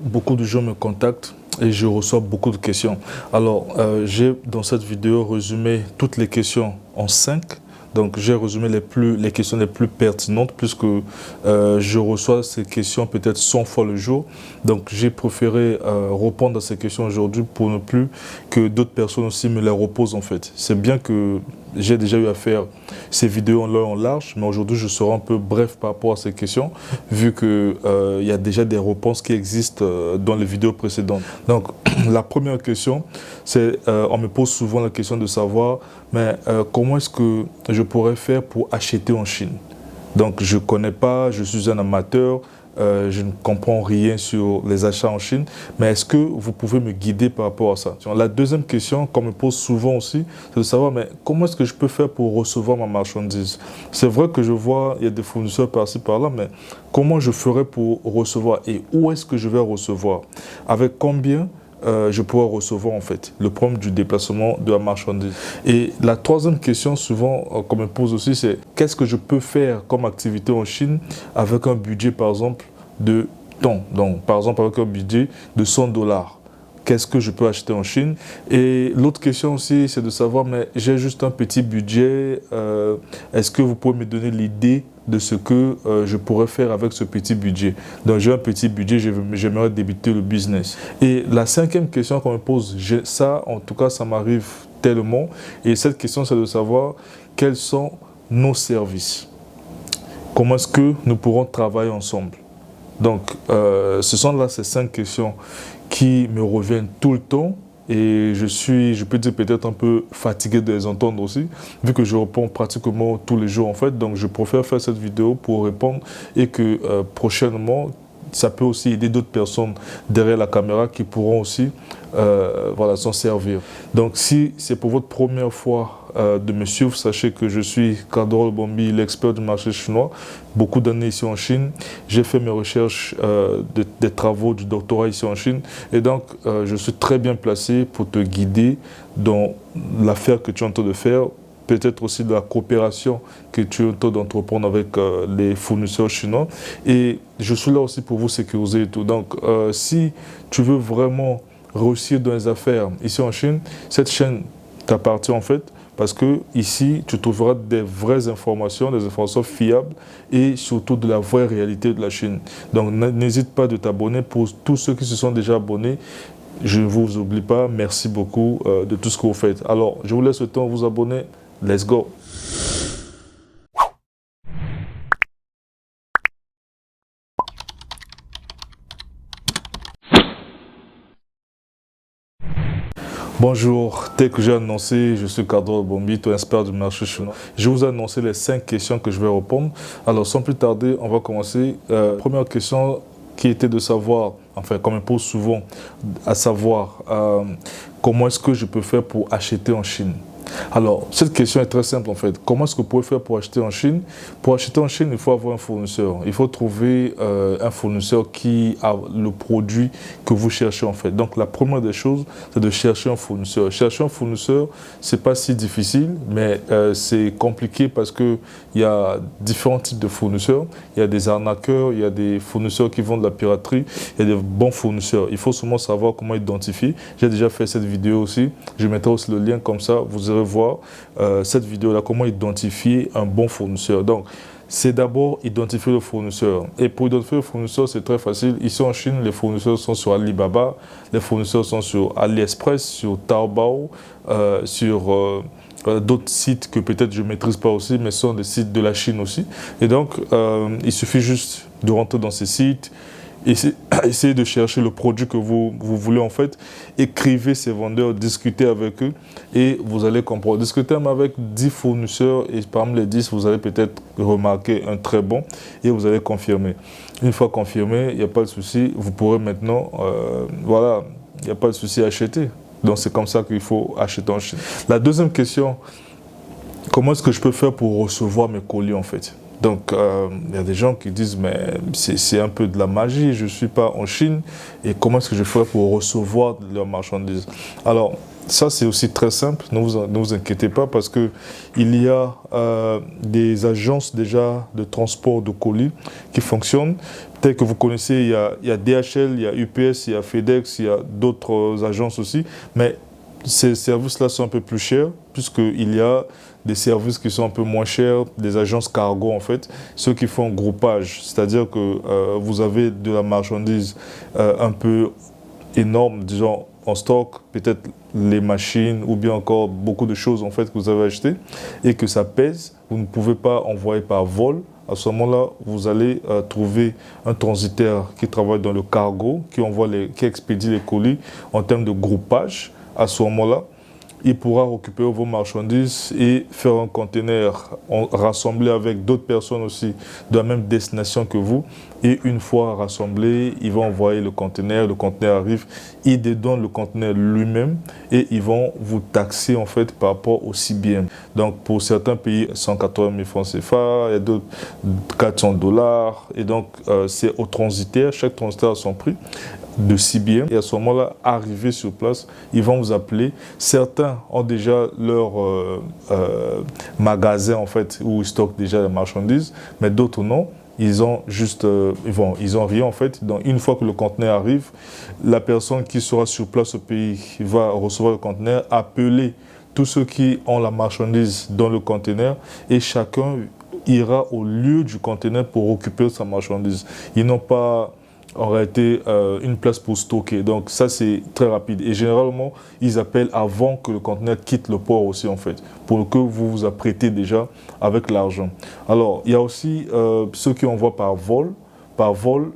beaucoup de gens me contactent et je reçois beaucoup de questions. Alors, j'ai dans cette vidéo résumé toutes les questions en 5. Donc, j'ai résumé les questions les plus pertinentes puisque je reçois ces questions peut-être 100 fois le jour. Donc, j'ai préféré répondre à ces questions aujourd'hui pour ne plus que d'autres personnes aussi me les reposent en fait. C'est bien que j'ai déjà eu à faire ces vidéos en long en large, mais aujourd'hui, je serai un peu bref par rapport à ces questions, vu qu'il y a déjà des réponses qui existent dans les vidéos précédentes. Donc, la première question, c'est, on me pose souvent la question de savoir, mais comment est-ce que je pourrais faire pour acheter en Chine? Donc, je ne connais pas, je suis un amateur, je ne comprends rien sur les achats en Chine, mais est-ce que vous pouvez me guider par rapport à ça? La deuxième question qu'on me pose souvent aussi, c'est de savoir, mais comment est-ce que je peux faire pour recevoir ma marchandise? C'est vrai que je vois, il y a des fournisseurs par-ci, par-là, mais comment je ferai pour recevoir et où est-ce que je vais recevoir? Avec combien je pourrais recevoir en fait le problème du déplacement de la marchandise. Et la troisième question souvent qu'on me pose aussi, c'est qu'est-ce que je peux faire comme activité en Chine avec un budget par exemple de temps, donc par exemple avec un budget de 100 $. Qu'est-ce que je peux acheter en Chine? Et l'autre question aussi, c'est de savoir, mais j'ai juste un petit budget, est-ce que vous pouvez me donner l'idée de ce que je pourrais faire avec ce petit budget? Donc j'ai un petit budget, j'aimerais débuter le business. Et la cinquième question qu'on me pose, ça en tout cas ça m'arrive tellement, et cette question c'est de savoir quels sont nos services. Comment est-ce que nous pourrons travailler ensemble? Donc ce sont là ces 5 questions qui me reviennent tout le temps et je peux dire peut-être un peu fatigué de les entendre aussi, vu que je réponds pratiquement tous les jours en fait. Donc je préfère faire cette vidéo pour répondre et que prochainement, ça peut aussi aider d'autres personnes derrière la caméra qui pourront aussi voilà, s'en servir. Donc si c'est pour votre première fois de me suivre, sachez que je suis Kadorol Bombi, l'expert du marché chinois. Beaucoup d'années ici en Chine. J'ai fait mes recherches des travaux du doctorat ici en Chine. Et donc, je suis très bien placé pour te guider dans l'affaire que tu es en train de faire. Peut-être aussi de la coopération que tu es en train d'entreprendre avec les fournisseurs chinois. Et je suis là aussi pour vous sécuriser et tout. Donc, si tu veux vraiment réussir dans les affaires ici en Chine, cette chaîne t'appartient en fait. Parce que ici, tu trouveras des vraies informations, des informations fiables et surtout de la vraie réalité de la Chine. Donc, n'hésite pas de t'abonner. Pour tous ceux qui se sont déjà abonnés, je ne vous oublie pas. Merci beaucoup de tout ce que vous faites. Alors, je vous laisse le temps de vous abonner. Let's go! Bonjour, tel que j'ai annoncé, je suis Kadorol Bombi, ton expert du marché chinois. Je vous ai annoncé les 5 questions que je vais répondre. Alors sans plus tarder, on va commencer. Première question qui était de savoir, enfin comme on me pose souvent, à savoir comment est-ce que je peux faire pour acheter en Chine? Alors, cette question est très simple en fait. Comment est-ce que vous pouvez faire pour acheter en Chine? Pour acheter en Chine, il faut avoir un fournisseur. Il faut trouver un fournisseur qui a le produit que vous cherchez en fait. Donc, la première des choses, c'est de chercher un fournisseur. Chercher un fournisseur, c'est pas si difficile, mais c'est compliqué parce qu'il y a différents types de fournisseurs. Il y a des arnaqueurs, il y a des fournisseurs qui vendent de la piraterie, il y a des bons fournisseurs. Il faut seulement savoir comment identifier. J'ai déjà fait cette vidéo aussi. Je mettrai aussi le lien comme ça. Vous irez voir cette vidéo-là, comment identifier un bon fournisseur. Donc, c'est d'abord identifier le fournisseur. Et pour identifier le fournisseur, c'est très facile. Ici en Chine, les fournisseurs sont sur Alibaba, les fournisseurs sont sur AliExpress, sur Taobao, sur d'autres sites que peut-être je ne maîtrise pas aussi, mais ce sont des sites de la Chine aussi. Et donc, il suffit juste de rentrer dans ces sites, essayez de chercher le produit que vous voulez en fait, écrivez ces vendeurs, discutez avec eux et vous allez comprendre. Discutez même avec 10 fournisseurs et parmi les 10, vous allez peut-être remarquer un très bon et vous allez confirmer. Une fois confirmé, il n'y a pas de souci, vous pourrez maintenant, voilà, il n'y a pas de souci à acheter. Donc c'est comme ça qu'il faut acheter en Chine. La deuxième question, comment est-ce que je peux faire pour recevoir mes colis en fait? Donc, il y a des gens qui disent, mais c'est un peu de la magie, je ne suis pas en Chine, et comment est-ce que je ferais pour recevoir leurs marchandises? Alors, ça c'est aussi très simple, ne vous inquiétez pas, parce qu'il y a des agences déjà de transport de colis qui fonctionnent. tel que vous connaissez, il y a DHL, il y a UPS, il y a FedEx, il y a d'autres agences aussi, mais ces services-là sont un peu plus chers, puisqu'il y a des services qui sont un peu moins chers, des agences cargo en fait, ceux qui font groupage, c'est-à-dire que vous avez de la marchandise un peu énorme, disons, en stock, peut-être les machines ou bien encore beaucoup de choses en fait que vous avez achetées et que ça pèse, vous ne pouvez pas envoyer par vol. À ce moment-là, vous allez trouver un transitaire qui travaille dans le cargo, qui expédie les colis en termes de groupage. À ce moment-là, il pourra récupérer vos marchandises et faire un conteneur rassemblé avec d'autres personnes aussi de la même destination que vous. Et une fois rassemblé, ils vont envoyer le conteneur arrive, ils dédonnent le conteneur lui-même et ils vont vous taxer en fait par rapport au CBM. Donc pour certains pays, 180 000 francs CFA, il y a d'autres 400 $. Et donc c'est au transitaire, chaque transitaire a son prix de CBM. Et à ce moment-là, arrivé sur place, ils vont vous appeler. Certains ont déjà leur magasin en fait où ils stockent déjà les marchandises, mais d'autres non. Ils ont juste, ils ont rien en fait. Donc une fois que le conteneur arrive, la personne qui sera sur place au pays va recevoir le conteneur, appeler tous ceux qui ont la marchandise dans le conteneur et chacun ira au lieu du conteneur pour récupérer sa marchandise. Ils n'ont pas en réalité une place pour stocker. Donc ça c'est très rapide. Et généralement, ils appellent avant que le conteneur quitte le port aussi en fait, pour que vous vous apprêtez déjà avec l'argent. Alors, il y a aussi ceux qui envoient par vol. Par vol,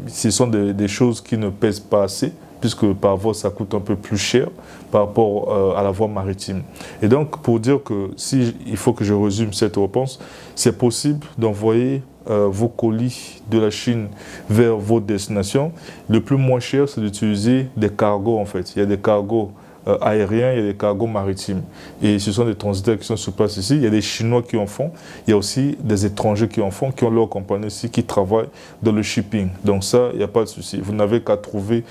ce sont des choses qui ne pèsent pas assez, puisque par vol, ça coûte un peu plus cher par rapport à la voie maritime. Et donc, pour dire que si il faut que je résume cette réponse, c'est possible d'envoyer vos colis de la Chine vers vos destinations. Le plus moins cher, c'est d'utiliser des cargos en fait. Il y a des cargos aériens, il y a des cargos maritimes. Et ce sont des transitaires qui sont sur place ici. Il y a des Chinois qui en font. Il y a aussi des étrangers qui en font, qui ont leur compagnie ici, qui travaillent dans le shipping. Donc ça, il n'y a pas de souci. Vous n'avez qu'à trouver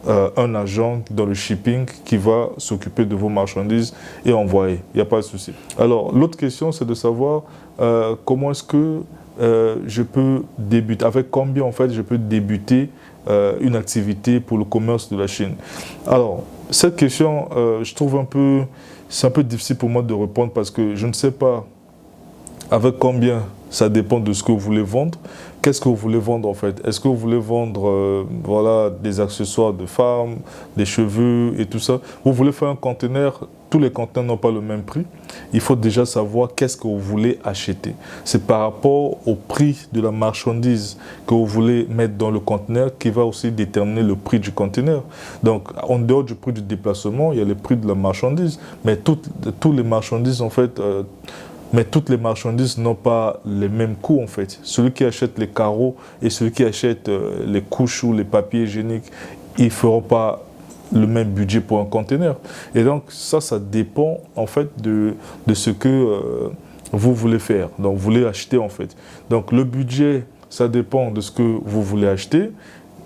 un agent dans le shipping qui va s'occuper de vos marchandises et envoyer. Il n'y a pas de souci. Alors, l'autre question, c'est de savoir comment est-ce que je peux débuter, avec combien en fait je peux débuter une activité pour le commerce de la Chine. Alors, cette question, je trouve c'est un peu difficile pour moi de répondre parce que je ne sais pas avec combien, ça dépend de ce que vous voulez vendre. Qu'est-ce que vous voulez vendre en fait? Est-ce que vous voulez vendre voilà, des accessoires de femmes, des cheveux et tout ça? Vous voulez faire un conteneur? Tous les conteneurs n'ont pas le même prix. Il faut déjà savoir qu'est-ce que vous voulez acheter. C'est par rapport au prix de la marchandise que vous voulez mettre dans le conteneur qui va aussi déterminer le prix du conteneur. Donc, en dehors du prix du déplacement, il y a le prix de la marchandise. Mais toutes les marchandises en fait... mais toutes les marchandises n'ont pas les mêmes coûts en fait. Celui qui achète les carreaux et celui qui achète les couches ou les papiers hygiéniques, ils ne feront pas le même budget pour un conteneur. Et donc ça dépend en fait de ce que vous voulez faire. Donc vous voulez acheter en fait. Donc le budget, ça dépend de ce que vous voulez acheter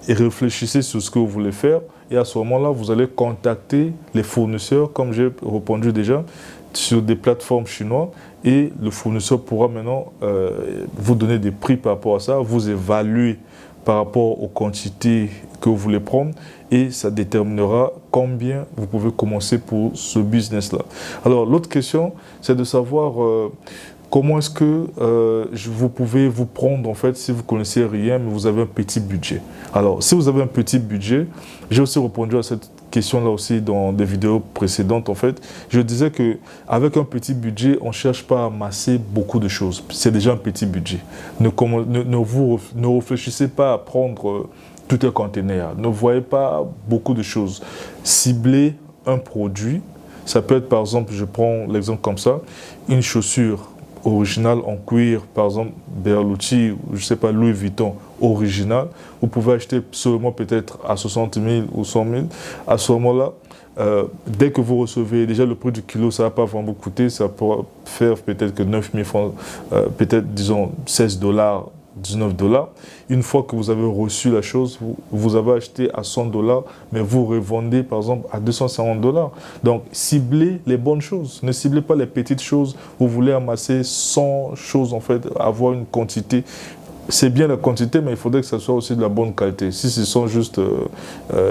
et réfléchissez sur ce que vous voulez faire. Et à ce moment-là, vous allez contacter les fournisseurs, comme j'ai répondu déjà, sur des plateformes chinoises et le fournisseur pourra maintenant vous donner des prix par rapport à ça, vous évaluer par rapport aux quantités que vous voulez prendre et ça déterminera combien vous pouvez commencer pour ce business-là. Alors l'autre question, c'est de savoir comment est-ce que vous pouvez vous prendre en fait si vous ne connaissez rien mais vous avez un petit budget. Alors si vous avez un petit budget, j'ai aussi répondu à cette question-là aussi dans des vidéos précédentes en fait. Je disais qu'avec un petit budget, on ne cherche pas à amasser beaucoup de choses. C'est déjà un petit budget. Ne réfléchissez pas à prendre tout un conteneur. Ne voyez pas beaucoup de choses. Ciblez un produit. Ça peut être par exemple, je prends l'exemple comme ça, une chaussure original en cuir, par exemple Berluti, je ne sais pas, Louis Vuitton original, vous pouvez acheter seulement peut-être à 60 000 ou 100 000. À ce moment-là, dès que vous recevez, déjà le prix du kilo, ça ne va pas vraiment coûter, ça pourra faire peut-être que 9 000 francs, peut-être disons 16 $, 19 $. Une fois que vous avez reçu la chose, vous avez acheté à 100 $, mais vous revendez par exemple à 250 $. Donc ciblez les bonnes choses, ne ciblez pas les petites choses. Vous voulez amasser 100 choses en fait, avoir une quantité. c'est bien la quantité, mais il faudrait que ça soit aussi de la bonne qualité. Si ce sont juste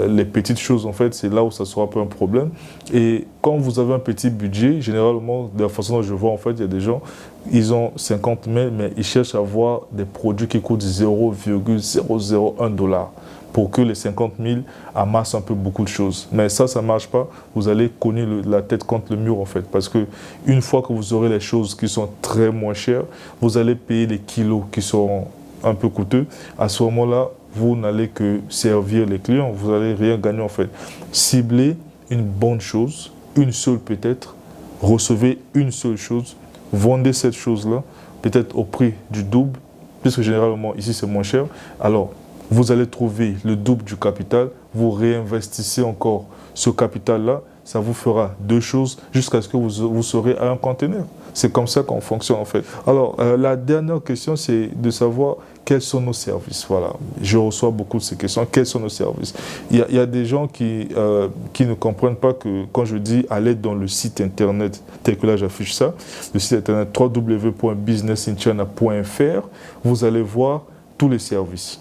les petites choses, en fait, c'est là où ça sera un peu un problème. Et quand vous avez un petit budget, généralement, de la façon dont je vois, en fait, il y a des gens, ils ont 50 000, mais ils cherchent à avoir des produits qui coûtent 0,001 $, pour que les 50 000 amassent un peu beaucoup de choses. Mais ça ne marche pas. Vous allez cogner la tête contre le mur, en fait. Parce que une fois que vous aurez les choses qui sont très moins chères, vous allez payer les kilos qui sont un peu coûteux. À ce moment-là, vous n'allez que servir les clients. Vous n'allez rien gagner, en fait. Ciblez une bonne chose, une seule peut-être. Recevez une seule chose. Vendez cette chose-là, peut-être au prix du double, puisque généralement, ici, c'est moins cher. Alors, vous allez trouver le double du capital, vous réinvestissez encore ce capital-là, ça vous fera deux choses jusqu'à ce que vous serez à un conteneur. C'est comme ça qu'on fonctionne en fait. Alors, la dernière question, c'est de savoir quels sont nos services. Voilà, je reçois beaucoup de ces questions. Quels sont nos services? Il y a des gens qui ne comprennent pas que quand je dis aller dans le site internet, tel que là j'affiche ça, le site internet www.businessinchina.fr, vous allez voir tous les services.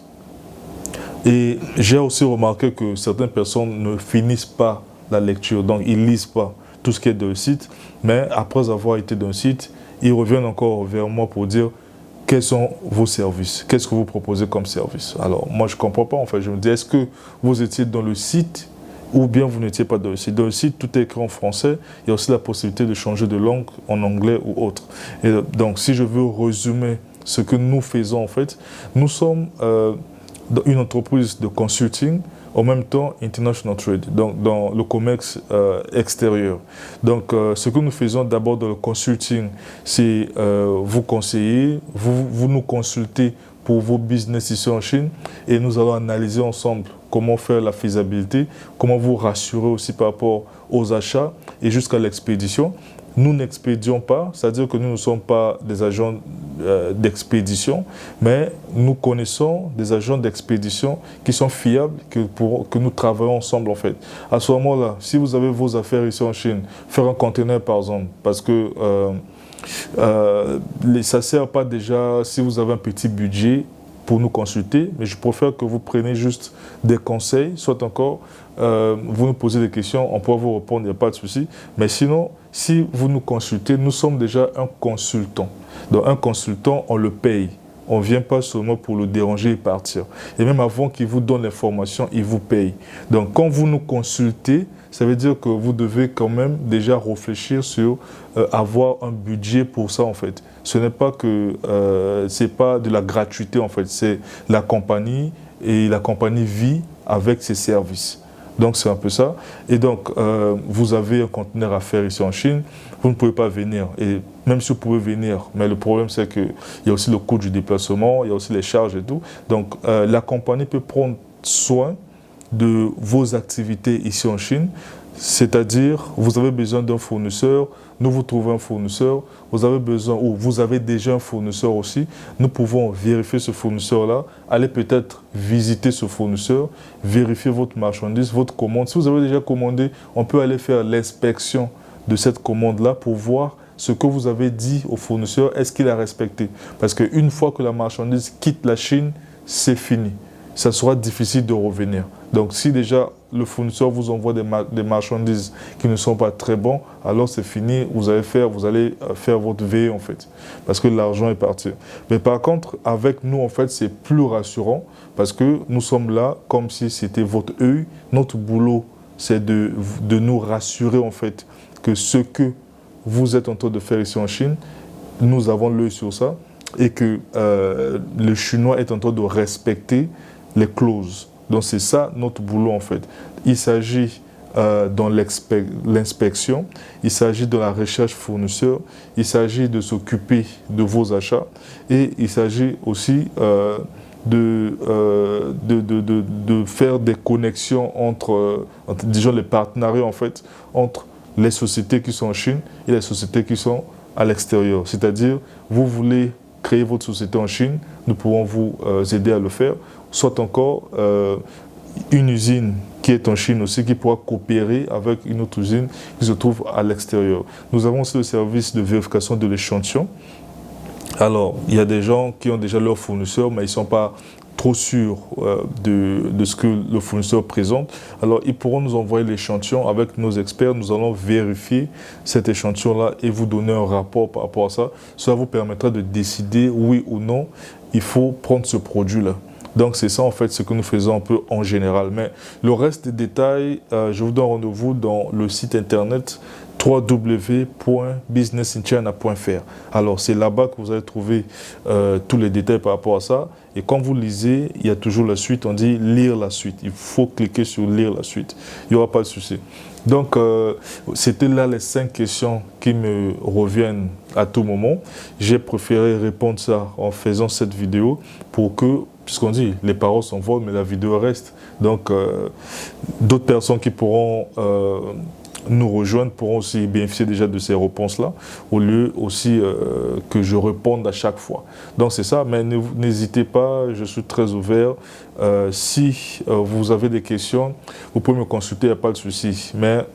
Et j'ai aussi remarqué que certaines personnes ne finissent pas la lecture, donc ils ne lisent pas tout ce qui est dans le site, mais après avoir été dans le site, ils reviennent encore vers moi pour dire quels sont vos services, qu'est-ce que vous proposez comme service. Alors moi je ne comprends pas en fait, je me dis est-ce que vous étiez dans le site ou bien vous n'étiez pas dans le site. Dans le site, tout est écrit en français, il y a aussi la possibilité de changer de langue en anglais ou autre. Et donc si je veux résumer ce que nous faisons en fait, nous sommes une entreprise de consulting, en même temps international trade, donc dans le commerce extérieur. Donc ce que nous faisons d'abord dans le consulting, c'est vous conseiller, vous nous consultez pour vos business ici en Chine et nous allons analyser ensemble comment faire la faisabilité, comment vous rassurer aussi par rapport aux achats et jusqu'à l'expédition. Nous n'expédions pas, c'est-à-dire que nous ne sommes pas des agents d'expédition, mais nous connaissons des agents d'expédition qui sont fiables, que nous travaillons ensemble en fait. À ce moment-là, si vous avez vos affaires ici en Chine, faire un conteneur par exemple, parce que ça ne sert pas déjà si vous avez un petit budget pour nous consulter, mais je préfère que vous preniez juste des conseils, soit encore, vous nous posez des questions, on pourra vous répondre, il n'y a pas de souci. Mais sinon, si vous nous consultez, nous sommes déjà un consultant. Donc un consultant, on le paye. On ne vient pas seulement pour le déranger et partir. Et même avant qu'il vous donne l'information, il vous paye. Donc quand vous nous consultez, ça veut dire que vous devez quand même déjà réfléchir sur avoir un budget pour ça en fait. Ce n'est pas que c'est pas de la gratuité en fait, c'est la compagnie et la compagnie vit avec ses services. Donc c'est un peu ça. Et donc vous avez un conteneur à faire ici en Chine, vous ne pouvez pas venir. Et même si vous pouvez venir, mais le problème c'est qu'il y a aussi le coût du déplacement, il y a aussi les charges et tout. Donc la compagnie peut prendre soin de vos activités ici en Chine, c'est-à-dire vous avez besoin d'un fournisseur, nous vous trouvons un fournisseur, vous avez besoin ou vous avez déjà un fournisseur aussi, nous pouvons vérifier ce fournisseur-là, aller peut-être visiter ce fournisseur, vérifier votre marchandise, votre commande. Si vous avez déjà commandé, on peut aller faire l'inspection de cette commande-là pour voir ce que vous avez dit au fournisseur, est-ce qu'il a respecté? Parce qu'une fois que la marchandise quitte la Chine, c'est fini. Ça sera difficile de revenir. Donc si déjà le fournisseur vous envoie des marchandises qui ne sont pas très bons, alors c'est fini, vous allez faire votre veille en fait, parce que l'argent est parti. Mais par contre, avec nous en fait, c'est plus rassurant, parce que nous sommes là comme si c'était votre œil. Notre boulot, c'est de nous rassurer en fait que ce que vous êtes en train de faire ici en Chine, nous avons l'œil sur ça, et que le Chinois est en train de respecter les clauses. Donc c'est ça notre boulot en fait. Il s'agit dans l'inspection, il s'agit de la recherche fournisseur, il s'agit de s'occuper de vos achats et il s'agit aussi de faire des connexions entre disons les partenariats en fait, entre les sociétés qui sont en Chine et les sociétés qui sont à l'extérieur. C'est-à-dire, vous voulez créer votre société en Chine, nous pouvons vous aider à le faire. Soit encore une usine qui est en Chine aussi, qui pourra coopérer avec une autre usine qui se trouve à l'extérieur. Nous avons aussi le service de vérification de l'échantillon. Alors, il y a des gens qui ont déjà leur fournisseur, mais ils ne sont pas trop sûrs de ce que le fournisseur présente. Alors, ils pourront nous envoyer l'échantillon avec nos experts. Nous allons vérifier cet échantillon-là et vous donner un rapport par rapport à ça. Cela vous permettra de décider oui ou non, il faut prendre ce produit-là. Donc, c'est ça, en fait, ce que nous faisons un peu en général. Mais le reste des détails, je vous donne rendez-vous dans le site internet www.businessinchina.fr. Alors, c'est là-bas que vous allez trouver tous les détails par rapport à ça. Et quand vous lisez, il y a toujours la suite. On dit lire la suite. Il faut cliquer sur lire la suite. Il n'y aura pas de souci. Donc, c'était là les 5 questions qui me reviennent à tout moment. J'ai préféré répondre ça en faisant cette vidéo pour que, puisqu'on dit, les paroles s'envolent, mais la vidéo reste. Donc, d'autres personnes qui pourront nous rejoindre pourront aussi bénéficier déjà de ces réponses-là, au lieu aussi que je réponde à chaque fois. Donc c'est ça, mais n'hésitez pas, je suis très ouvert. Si vous avez des questions, vous pouvez me consulter, il n'y a pas de souci. Mais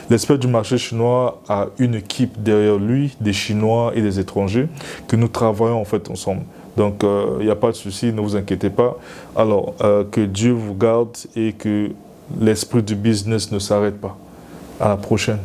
l'expert du marché chinois a une équipe derrière lui, des Chinois et des étrangers, que nous travaillons en fait ensemble. Donc il n'y a pas de souci, ne vous inquiétez pas. Alors, que Dieu vous garde et que l'esprit du business ne s'arrête pas. À la prochaine.